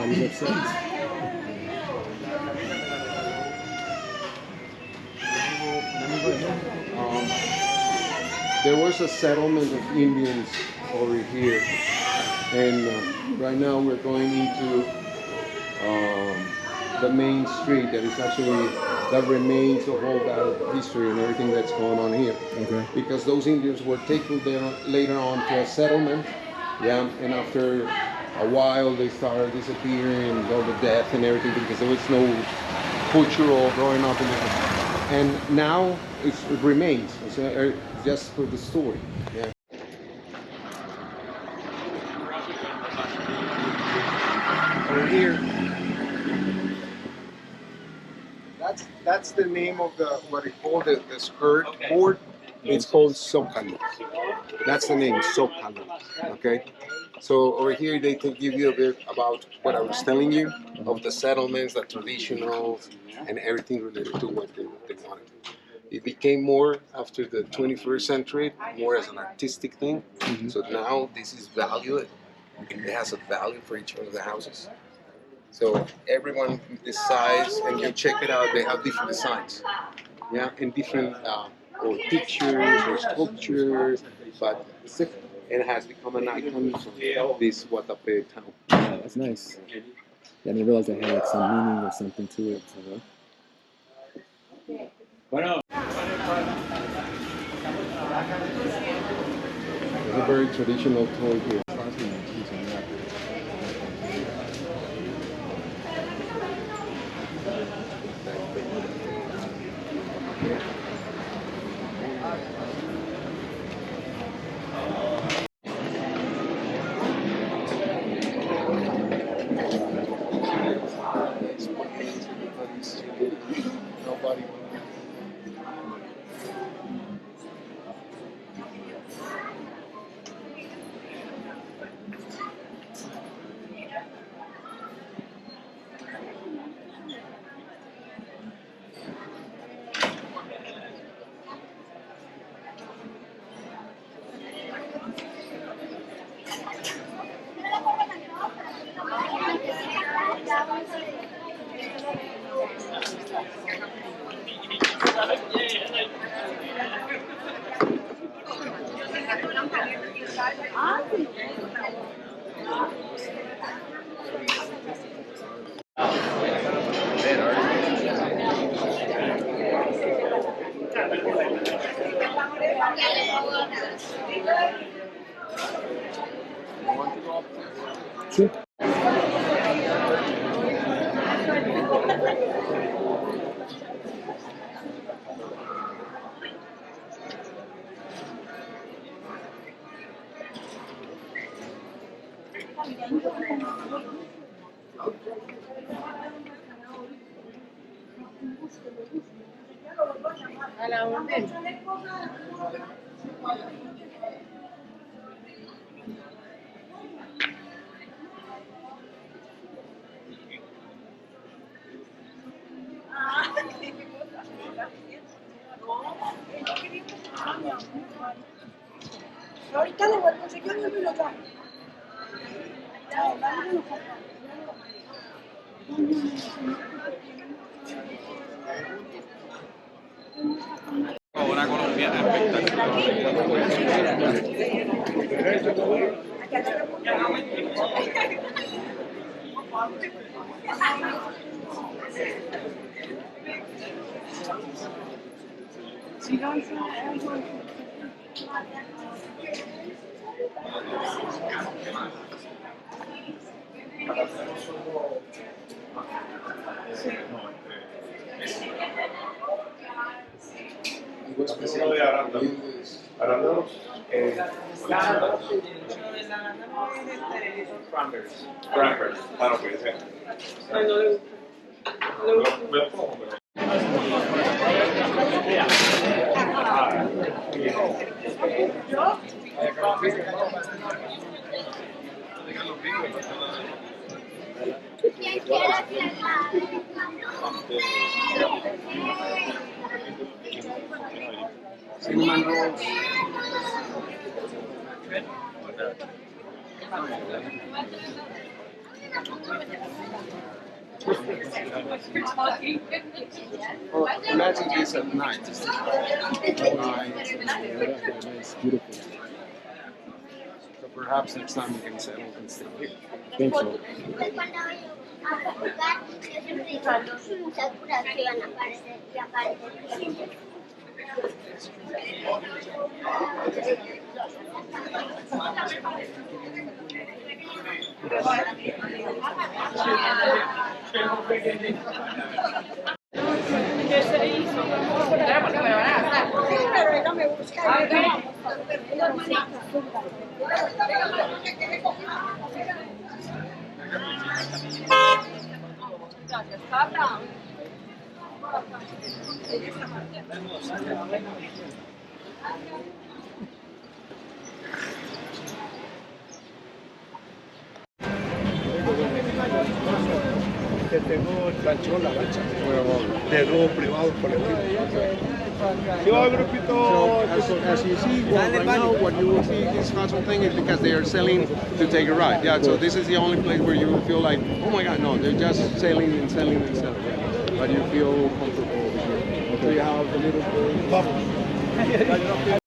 Nobody's upset. There was a settlement of Indians over here, and right now we're going into the main street that is actually the remains of all that history and everything that's going on here. Okay. Because those Indians were taken there later on to a settlement, yeah, and after a while they started disappearing and all the death and everything because there was no cultural growing up in there. And now it remains. It's just for the story. Yeah. Over here. That's the name of the what it called the skirt board. It's called Zócalo. That's the name, Zócalo. Okay. So over here they can give you a bit about what I was telling you of the settlements, the traditionals, and everything related to what they wanted. It became more after the 21st century, more as an artistic thing. Mm-hmm. So now this is valued. It has a value for each one of the houses. So everyone decides, and you check it out. They have different designs, yeah, and different or pictures or sculptures, but it has become an icon of this Guatape town. Yeah, that's nice. Yeah, I didn't realize it had like some meaning or something to it. So, It's a very traditional toy here. Nobody. sure. Ahorita le vuelvo, si quiero me lo trajo. Una colombiana espectacular. Especial de arándanos. Arándanos. Crackers. Claro que sí. Cinnamon rolls. Well, imagine this at night. Nice, beautiful. So perhaps next time we can settle and stay here. I think so. Pero no me busca. Que tengo el rancho La Lancha, de nuevo privado colectivo. Yo, grupito, as you see, right now, what you will see this fashion thing is because they are selling to take a ride. Yeah, so this is the only place where you will feel like, oh my God, no, they're just selling and selling and selling. Yeah. But you feel comfortable over here. So you have a little bubble.